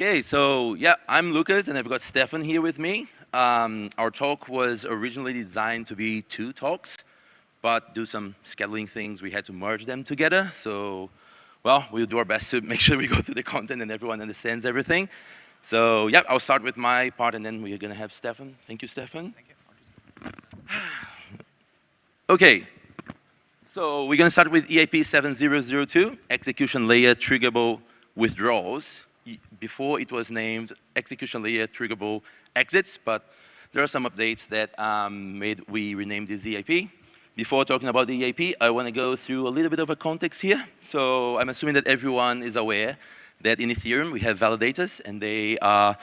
Okay, so yeah, I'm Lucas, and I've got Stefan here with me. Our talk was originally designed to be 2 talks, but due to some scheduling things, we had to merge them together. So, well, we'll do our best to make sure we go through the content and everyone understands everything. So, yeah, I'll start with my part, and then we're going to have Stefan. Thank you, Stefan. Thank you. Okay, so we're going to start with EIP-7002, execution layer triggerable withdrawals. Before it was named execution layer triggerable exits, but there are some updates that made we rename this EIP. Before talking about the EIP, I want to go through a little bit of a context here. So I'm assuming that everyone is aware that in Ethereum we have validators, and they are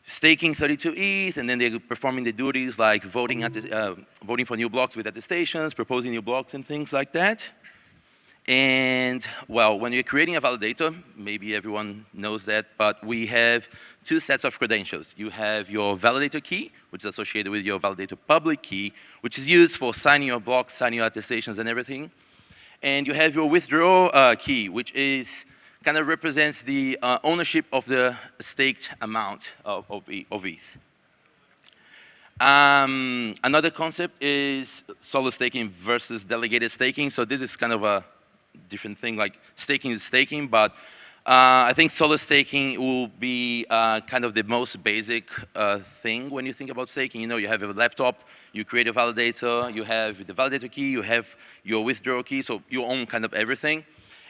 staking 32 ETH, and then they're performing the duties like voting for new blocks with attestations, proposing new blocks, and things like that. And, well, when you're creating a validator, maybe everyone knows that, but we have 2 sets of credentials. You have your validator key, which is associated with your validator public key, which is used for signing your blocks, signing your attestations, and everything. And you have your withdraw key, which is kind of represents the ownership of the staked amount of ETH. Another concept is solo staking versus delegated staking. So this is kind of a different thing, like staking is staking, but I think solo staking will be kind of the most basic thing when you think about staking. You know, you have a laptop, you create a validator, you have the validator key, you have your withdraw key, so you own kind of everything.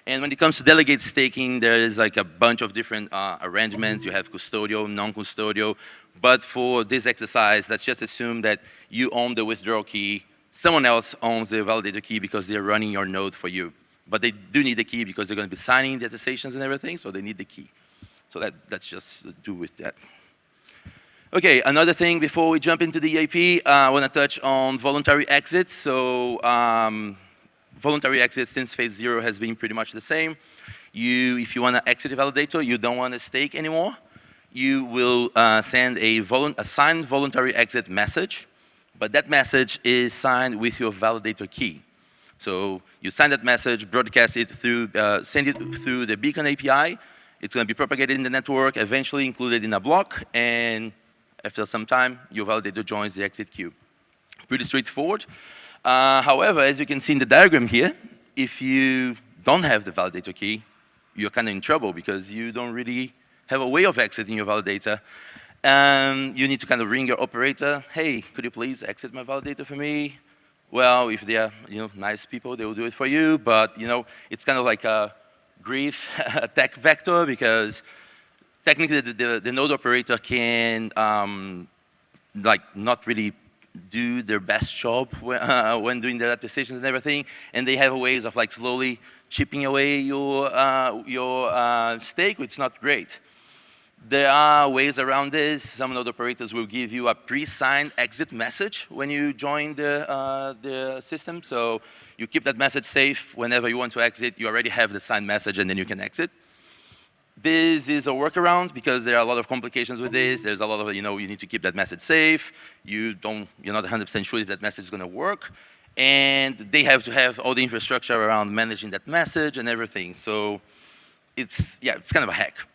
And when it comes to delegate staking, there is like a bunch of different arrangements. You have custodial, non-custodial, but for this exercise, let's just assume that you own the withdraw key, someone else owns the validator key because they're running your node for you. But they do need the key because they're going to be signing the attestations and everything, so they need the key. So that's just do with that. Okay, another thing before we jump into the EIP, I want to touch on voluntary exits. So voluntary exits since phase 0 has been pretty much the same. If you want to exit a validator, you don't want to stake anymore, you will send a signed voluntary exit message, but that message is signed with your validator key. So you sign that message, broadcast it through, send it through the Beacon API. It's going to be propagated in the network, eventually included in a block, and after some time, your validator joins the exit queue. Pretty straightforward. However, as you can see in the diagram here, if you don't have the validator key, you're kind of in trouble because you don't really have a way of exiting your validator. You need to kind of ring your operator. Hey, could you please exit my validator for me? Well, if they are nice people, they will do it for you. But it's kind of like a grief attack vector because technically the node operator can not really do their best job when doing their attestations and everything, and they have ways of slowly chipping away your stake, which is not great. There are ways around this. Some node operators will give you a pre-signed exit message when you join the system. So you keep that message safe. Whenever you want to exit, you already have the signed message, and then you can exit. This is a workaround because there are a lot of complications with this. There's a lot of, you need to keep that message safe. You're not 100% sure if that message is going to work. And they have to have all the infrastructure around managing that message and everything. So it's kind of a hack.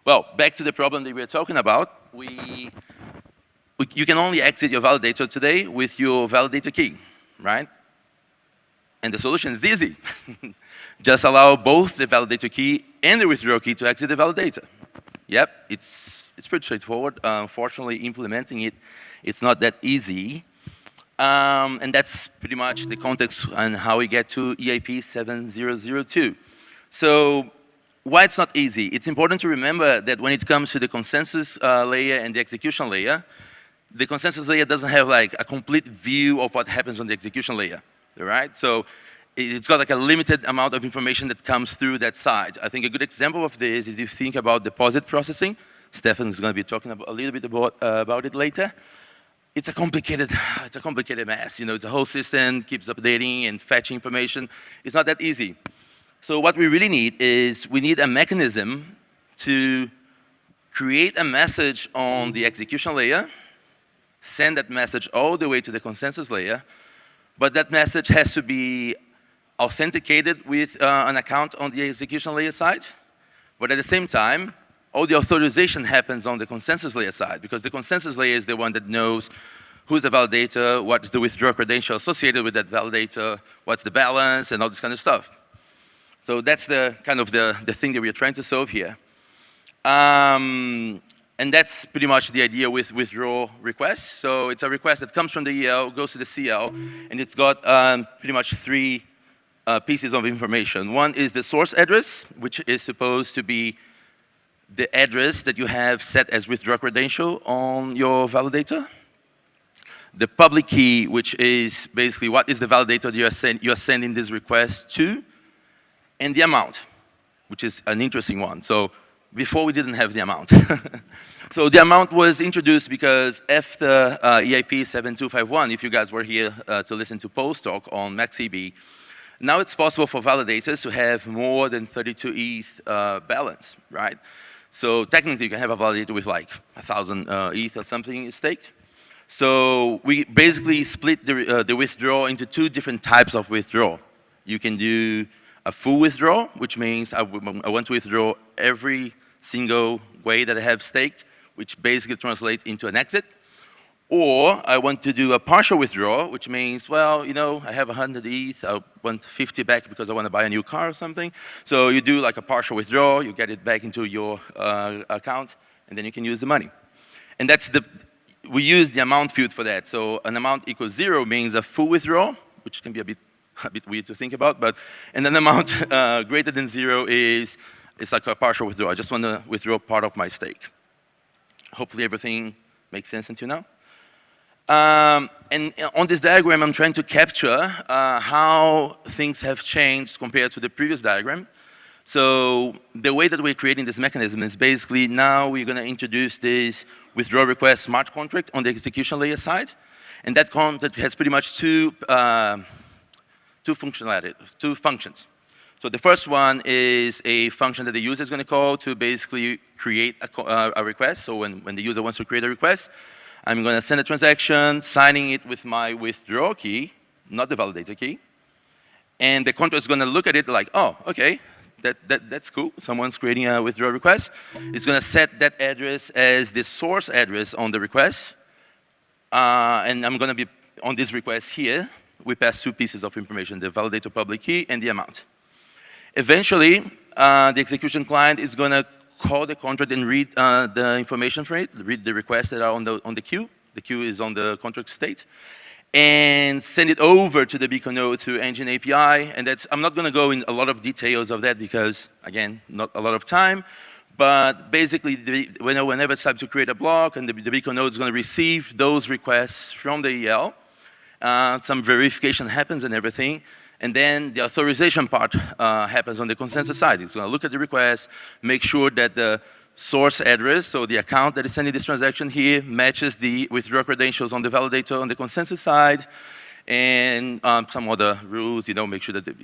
Well, back to the problem that we were talking about. You can only exit your validator today with your validator key, right? And the solution is easy. Just allow both the validator key and the withdraw key to exit the validator. Yep, it's pretty straightforward. Unfortunately, implementing it's not that easy. And that's pretty much the context on how we get to EIP-7002. So why it's not easy? It's important to remember that when it comes to the consensus layer and the execution layer, the consensus layer doesn't have a complete view of what happens on the execution layer, right? So it's got a limited amount of information that comes through that side. I think a good example of this is if you think about deposit processing. Stefan is going to be talking a little bit about it later. It's a complicated mess. It's a whole system, keeps updating and fetching information. It's not that easy. So what we really need is we need a mechanism to create a message on the execution layer, send that message all the way to the consensus layer, but that message has to be authenticated with an account on the execution layer side, but at the same time, all the authorization happens on the consensus layer side, because the consensus layer is the one that knows who's the validator, what's the withdrawal credential associated with that validator, what's the balance, and all this kind of stuff. So that's the kind of the thing that we're trying to solve here. And that's pretty much the idea with withdrawal requests. So it's a request that comes from the EL, goes to the CL, and it's got pretty much three pieces of information. One is the source address, which is supposed to be the address that you have set as withdrawal credential on your validator. The public key, which is basically what is the validator that you are sending this request to, and the amount, which is an interesting one. So before we didn't have the amount. So the amount was introduced because after EIP-7251, if you guys were here to listen to Paul's talk on MaxEB, now it's possible for validators to have more than 32 ETH balance, right? So technically you can have a validator with like 1,000 ETH or something staked. So we basically split the withdrawal into two different types of withdrawal. You can do a full withdrawal, which means I want to withdraw every single way that I have staked, which basically translates into an exit. Or I want to do a partial withdrawal, which means, well, you know, I have 100 ETH, I want 50 back because I want to buy a new car or something. So you do like a partial withdrawal, you get it back into your account, and then you can use the money. And that's we use the amount field for that. So an amount equals 0 means a full withdrawal, which can be a bit weird to think about, but, and an amount greater than 0 is, it's like a partial withdrawal. I just want to withdraw part of my stake. Hopefully everything makes sense until now. And on this diagram, I'm trying to capture how things have changed compared to the previous diagram. So the way that we're creating this mechanism is basically now we're going to introduce this withdrawal request smart contract on the execution layer side. And that contract has pretty much two functions. So the first one is a function that the user is going to call to basically create a request. So when the user wants to create a request, I'm going to send a transaction, signing it with my withdrawal key, not the validator key. And the contract is going to look at it like, oh, okay, that's cool. Someone's creating a withdrawal request. It's going to set that address as the source address on the request. And I'm going to be on this request here. We pass two pieces of information, the validator public key and the amount. Eventually, the execution client is going to call the contract and read the information from it, read the requests that are on the queue. The queue is on the contract state. And send it over to the Beacon node through Engine API. And I'm not going to go in a lot of details of that because, again, not a lot of time. But basically, whenever it's time to create a block, and the Beacon node is going to receive those requests from the EL, some verification happens and everything. And then the authorization part happens on the consensus side. It's going to look at the request, make sure that the source address, so the account that is sending this transaction here, matches the withdrawal credentials on the validator on the consensus side, and some other rules, you know, make sure that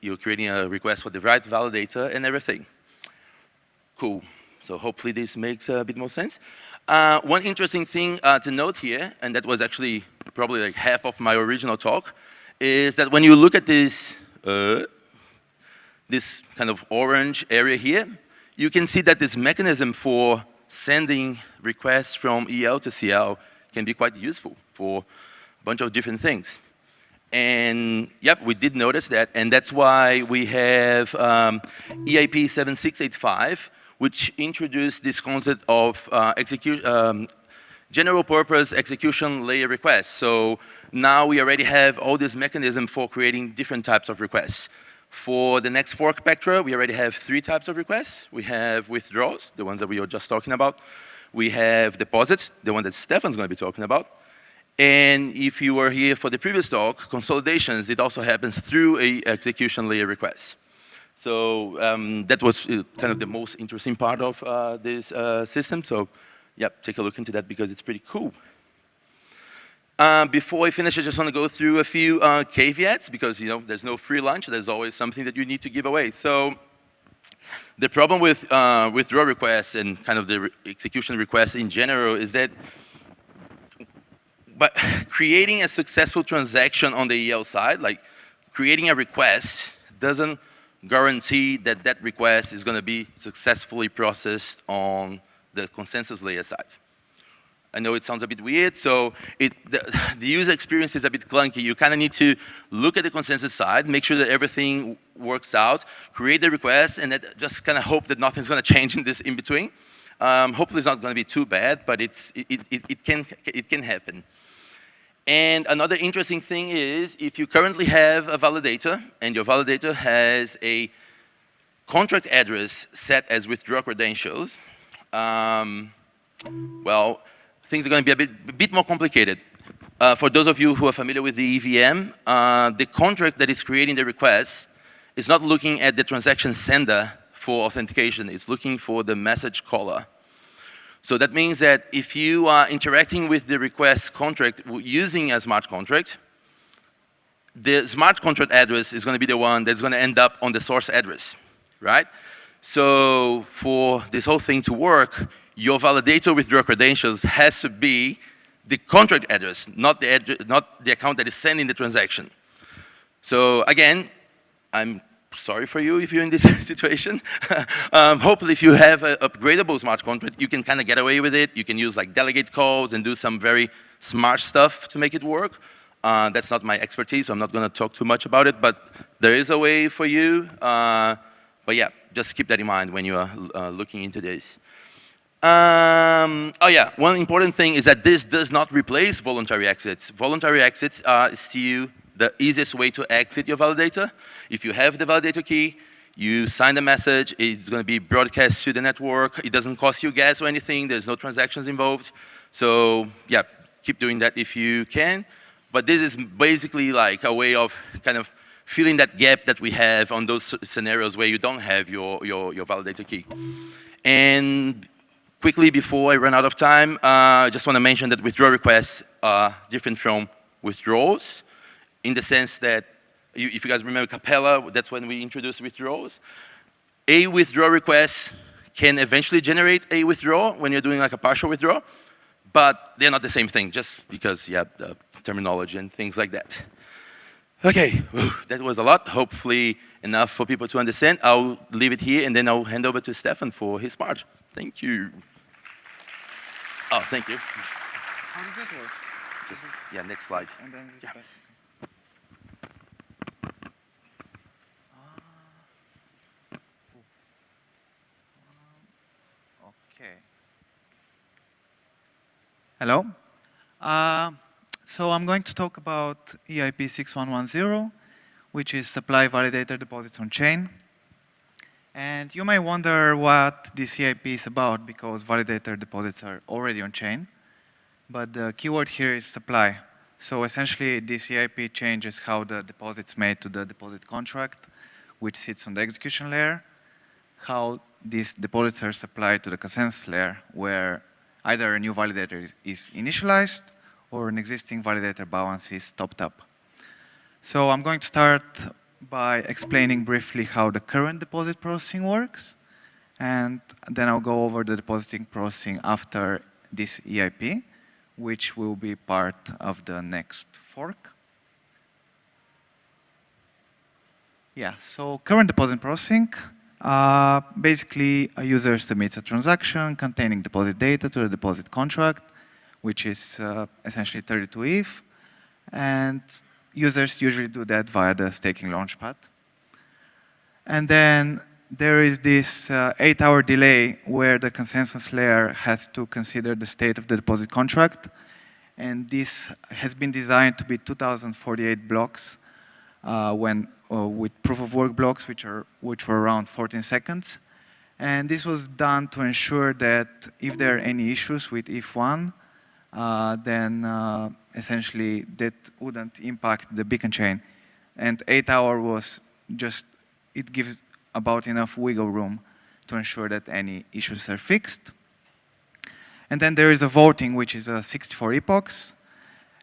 you're creating a request for the right validator and everything. Cool. So hopefully this makes a bit more sense. One interesting thing to note here, and that was actually probably like half of my original talk, is that when you look at this, this kind of orange area here, you can see that this mechanism for sending requests from EL to CL can be quite useful for a bunch of different things. And yep, we did notice that, and that's why we have EIP-7685, which introduced this concept of general purpose execution layer requests. So now we already have all this mechanism for creating different types of requests. For the next fork spectra, we already have 3 types of requests. We have withdrawals, the ones that we were just talking about. We have deposits, the one that Stefan's going to be talking about. And if you were here for the previous talk, consolidations, it also happens through a execution layer request. So that was kind of the most interesting part of this system. So yep, take a look into that because it's pretty cool. Before I finish, I just want to go through a few caveats because, you know, there's no free lunch. There's always something that you need to give away. So the problem with withdrawal requests and kind of the execution requests in general is that but creating a successful transaction on the EL side, like creating a request, doesn't guarantee that that request is going to be successfully processed on the consensus layer side. I know it sounds a bit weird, so the user experience is a bit clunky. You kind of need to look at the consensus side, make sure that everything works out, create the request, and just kind of hope that nothing's going to change in this in between. Hopefully it's not going to be too bad, but it can happen. And another interesting thing is, if you currently have a validator, and your validator has a contract address set as withdraw credentials, well, things are going to be a bit more complicated. For those of you who are familiar with the EVM, the contract that is creating the request is not looking at the transaction sender for authentication. It's looking for the message caller. So that means that if you are interacting with the request contract using a smart contract, the smart contract address is going to be the one that's going to end up on the source address, right? So for this whole thing to work, your validator withdraw credentials has to be the contract address, not the account that is sending the transaction. So again, I'm sorry for you if you're in this situation. Hopefully if you have an upgradable smart contract, you can kind of get away with it. You can use like delegate calls and do some very smart stuff to make it work. That's not my expertise, so I'm not going to talk too much about it, but there is a way for you. But yeah, just keep that in mind when you are looking into this. Oh yeah, one important thing is that this does not replace voluntary exits. Voluntary exits are still the easiest way to exit your validator. If you have the validator key, you sign the message, it's going to be broadcast to the network. It doesn't cost you gas or anything. There's no transactions involved. So yeah, keep doing that if you can. But this is basically like a way of kind of filling that gap that we have on those scenarios where you don't have your validator key. And quickly, before I run out of time, I just want to mention that withdrawal requests are different from withdrawals, in the sense that, if you guys remember Capella, that's when we introduced withdrawals. A withdrawal request can eventually generate a withdrawal when you're doing like a partial withdrawal, but they're not the same thing, just because you have the terminology and things like that. Okay, that was a lot. Hopefully enough for people to understand. I'll leave it here, and then I'll hand over to Stefan for his part. Thank you. Oh, thank you. How does that work? Just, yeah, next slide. And then Yeah. Okay. Hello. So I'm going to talk about EIP-6110, which is supply validator deposits on chain. And you may wonder what this EIP is about, because validator deposits are already on chain. But the keyword here is supply. So essentially, this EIP changes how the deposit's made to the deposit contract, which sits on the execution layer, how these deposits are supplied to the consensus layer, where either a new validator is initialized or an existing validator balance is topped up. So I'm going to start by explaining briefly how the current deposit processing works, and then I'll go over the depositing processing after this EIP, which will be part of the next fork. Yeah, so current deposit processing, basically a user submits a transaction containing deposit data to the deposit contract, which is essentially 32 ETH, and users usually do that via the staking launchpad. And then there is this 8-hour delay where the consensus layer has to consider the state of the deposit contract. And this has been designed to be 2048 blocks with proof of work blocks, which were around 14 seconds. And this was done to ensure that if there are any issues with ETH1, then essentially that wouldn't impact the beacon chain. And 8-hour was just, it gives about enough wiggle room to ensure that any issues are fixed. And then there is a voting, which is 64 epochs.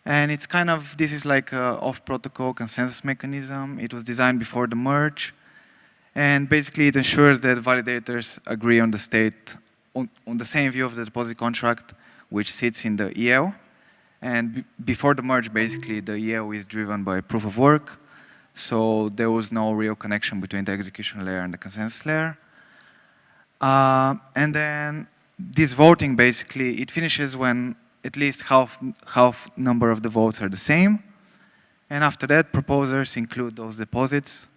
And it's kind of, this is like a off-protocol consensus mechanism. It was designed before the merge. And basically it ensures that validators agree on the state, on the same view of the deposit contract, which sits in the EL. And before the merge, basically the EL is driven by proof of work. so there was no real connection between the execution layer and the consensus layer. And then this voting, basically, it finishes when at least half number of the votes are the same. And after that, proposers include those deposits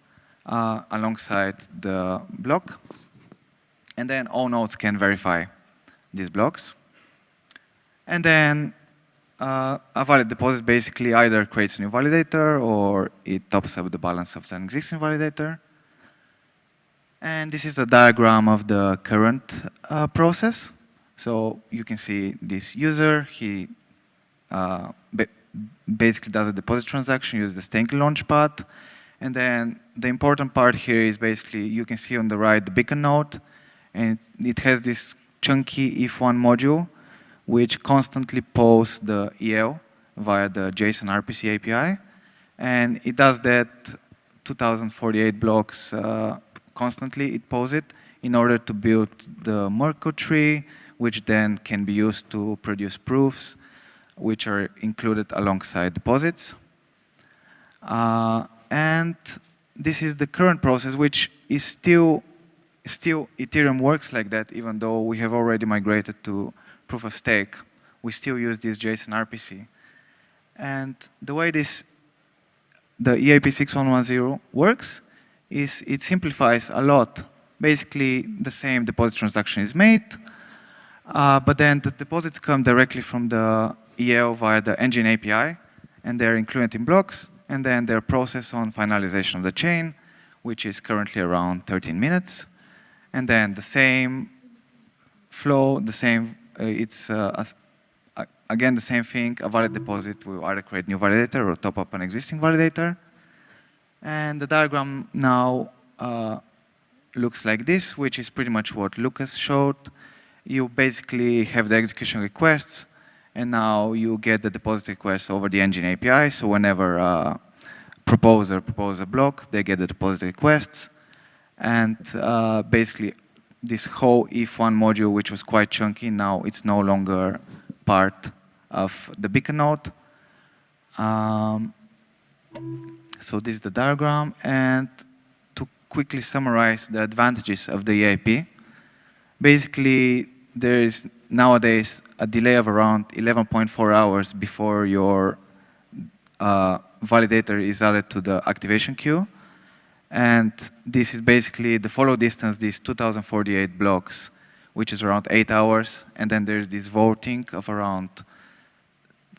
alongside the block. And then all nodes can verify these blocks. And then a valid deposit basically either creates a new validator or it tops up the balance of an existing validator. And this is a diagram of the current process. So you can see this user, he basically does a deposit transaction, uses the staking launchpad. And then the important part here is basically, you can see on the right the beacon node, and it has this chunky if1 module, which constantly posts the EL via the JSON RPC API. And it does that 2048 blocks constantly, it posts it in order to build the Merkle tree, which then can be used to produce proofs, which are included alongside deposits. And this is the current process, which is still Ethereum works like that, even though we have already migrated to proof of stake. We still use this JSON RPC. And the way the EIP-6110 works is it simplifies a lot. Basically, the same deposit transaction is made, but then the deposits come directly from the EL via the engine API, and they're included in blocks, and then they're processed on finalization of the chain, which is currently around 13 minutes. And then the same flow, the same, again, the same thing, a valid deposit will either create new validator or top up an existing validator. And the diagram now looks like this, which is pretty much what Lucas showed. You basically have the execution requests, and now you get the deposit requests over the engine API. So whenever a proposer proposes a block, they get the deposit requests. And basically, this whole if1 module, which was quite chunky, now it's no longer part of the beacon node. So this is the diagram. And to quickly summarize the advantages of the EIP, basically, there is nowadays a delay of around 11.4 hours before your validator is added to the activation queue. And this is basically the follow distance, these 2048 blocks, which is around 8 hours. And then there's this voting of around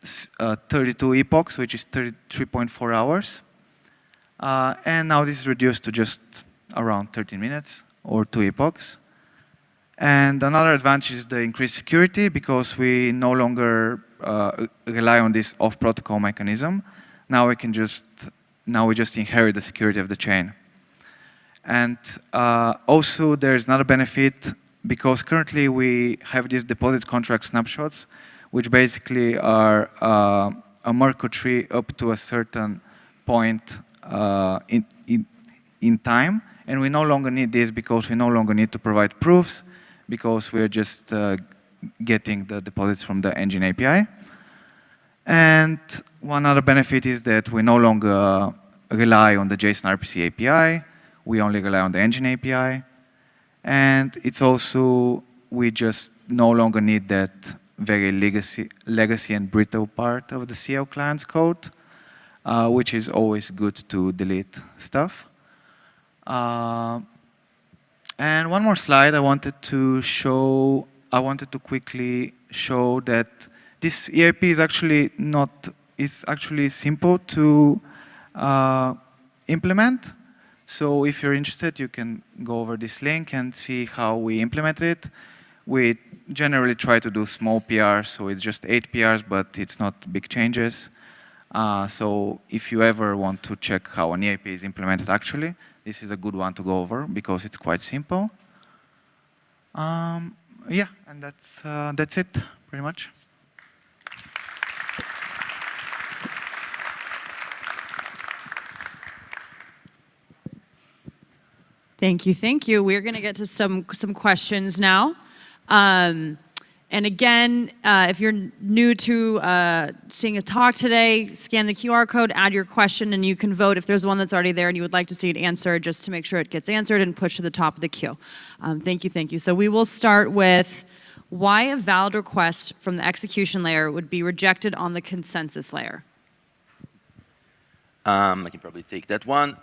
32 epochs, which is 33.4 hours. And now this is reduced to just around 13 minutes or 2 epochs. And another advantage is the increased security, because we no longer rely on this off-protocol mechanism. Now we just inherit the security of the chain. And also there's another benefit, because currently we have these deposit contract snapshots, which basically are a Merkle tree up to a certain point in time. And we no longer need this, because we no longer need to provide proofs, because we're just getting the deposits from the engine API. And one other benefit is that we no longer rely on the JSON RPC API. We only rely on the engine API. And it's also, we just no longer need that very legacy and brittle part of the CL client's code, which is always good to delete stuff. And one more slide I wanted to show. I wanted to quickly show that this EIP is actually it's actually simple to implement. So if you're interested, you can go over this link and see how we implement it. We generally try to do small PRs, so it's just 8 PRs, but it's not big changes. So if you ever want to check how an EIP is implemented actually, this is a good one to go over, because it's quite simple. Yeah, and that's it, pretty much. Thank you, thank you. We're going to get to some questions now. And And again, if you're new to seeing a talk today, scan the QR code, add your question, and you can vote if there's one that's already there and you would like to see it answered, just to make sure it gets answered and pushed to the top of the queue. Thank you, thank you. So we will start with why a valid request from the execution layer would be rejected on the consensus layer. I can probably take that one.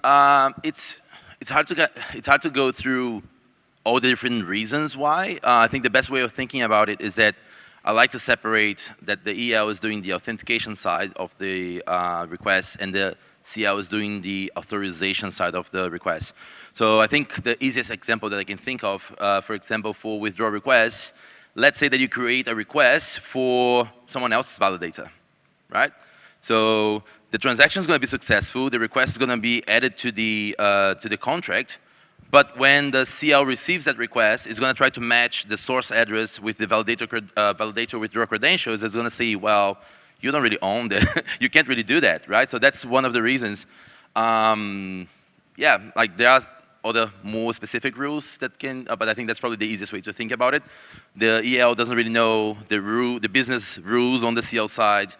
It's hard to go through all the different reasons why. I think the best way of thinking about it is that I like to separate that the EL is doing the authentication side of the request and the CL is doing the authorization side of the request. So I think the easiest example that I can think of, for example, for withdrawal requests, let's say that you create a request for someone else's validator, right? So the transaction is going to be successful, the request is going to be added to the contract, but when the CL receives that request, it's going to try to match the source address with the validator withdrawal credentials. It's going to say, well, you don't really own that. You can't really do that, right? So that's one of the reasons. Yeah, like there are other more specific rules that can, but I think that's probably the easiest way to think about it. The EL doesn't really know the business rules on the CL side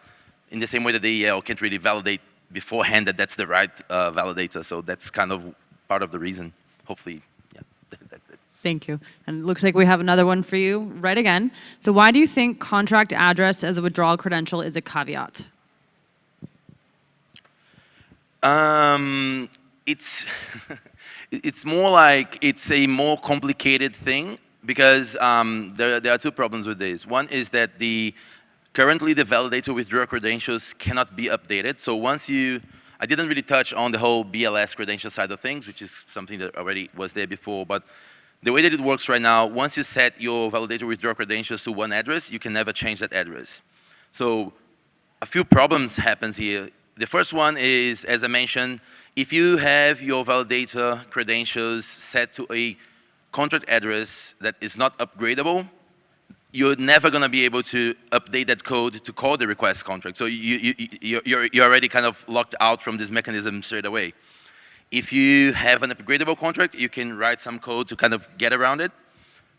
in the same way that the EL can't really validate beforehand that that's the right validator. So that's kind of part of the reason. Hopefully, yeah, that's it. Thank you. And it looks like we have another one for you right again. So why do you think contract address as a withdrawal credential is a caveat? It's it's more like it's a more complicated thing because there are two problems with this. One is that currently the validator withdrawal credentials cannot be updated. So once I didn't really touch on the whole BLS credential side of things, which is something that already was there before, but the way that it works right now, once you set your validator withdrawal credentials to one address, you can never change that address. So a few problems happens here. The first one is, as I mentioned, if you have your validator credentials set to a contract address that is not upgradable, you're never going to be able to update that code to call the request contract. So you're already kind of locked out from this mechanism straight away. If you have an upgradable contract, you can write some code to kind of get around it.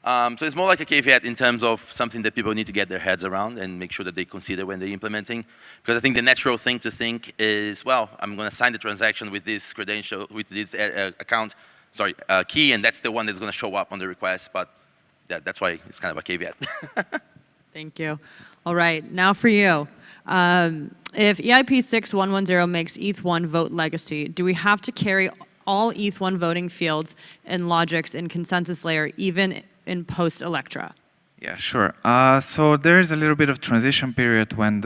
So it's more like a caveat in terms of something that people need to get their heads around and make sure that they consider when they're implementing. Because I think the natural thing to think is, well, I'm going to sign the transaction with this credential, with this account, sorry, key, and that's the one that's going to show up on the request. But that's why it's kind of a caveat. Thank you. All right, now for you. If EIP-6110 makes ETH1 vote legacy, do we have to carry all ETH1 voting fields and logics in consensus layer, even in post-Electra? Yeah, sure. So there is a little bit of transition period when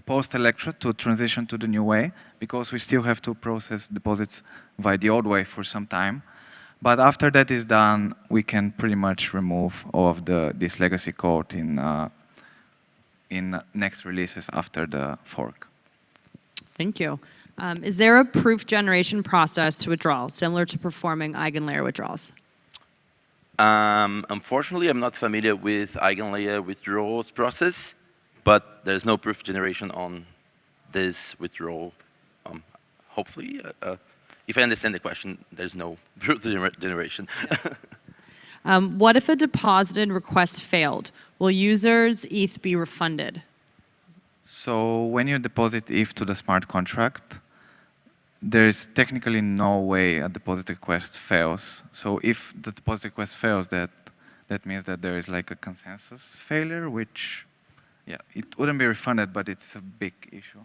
post-Electra to transition to the new way, because we still have to process deposits via the old way for some time. But after that is done, we can pretty much remove all of this legacy code in next releases after the fork. Thank you. Is there a proof generation process to withdrawal, similar to performing eigenlayer withdrawals? Unfortunately, I'm not familiar with eigenlayer withdrawals process, but there's no proof generation on this withdrawal. Hopefully, if I understand the question, there's no proof generation. What if a deposited request failed? Will users' ETH be refunded? So when you deposit ETH to the smart contract, there is technically no way a deposit request fails. So if the deposit request fails, that means that there is like a consensus failure, which, yeah, it wouldn't be refunded, but it's a big issue.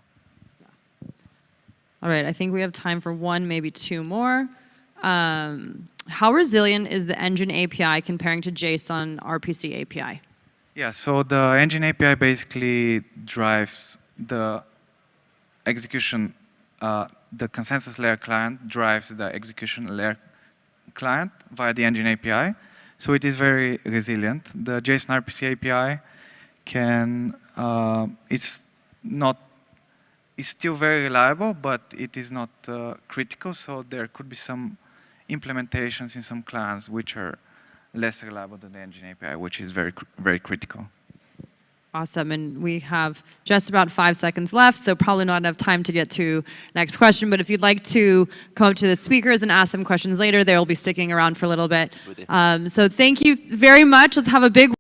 All right, I think we have time for one, maybe two more. How resilient is the engine API comparing to JSON RPC API? Yeah, so the engine API basically drives the execution, the consensus layer client drives the execution layer client via the engine API. So it is very resilient. The JSON RPC API it's still very reliable, but it is not critical. So there could be some implementations in some clients which are less reliable than the engine API, which is very, very critical. Awesome, and we have just about 5 seconds left, so probably not enough time to get to next question, but if you'd like to come up to the speakers and ask them questions later, they'll be sticking around for a little bit. So thank you very much. Let's have a big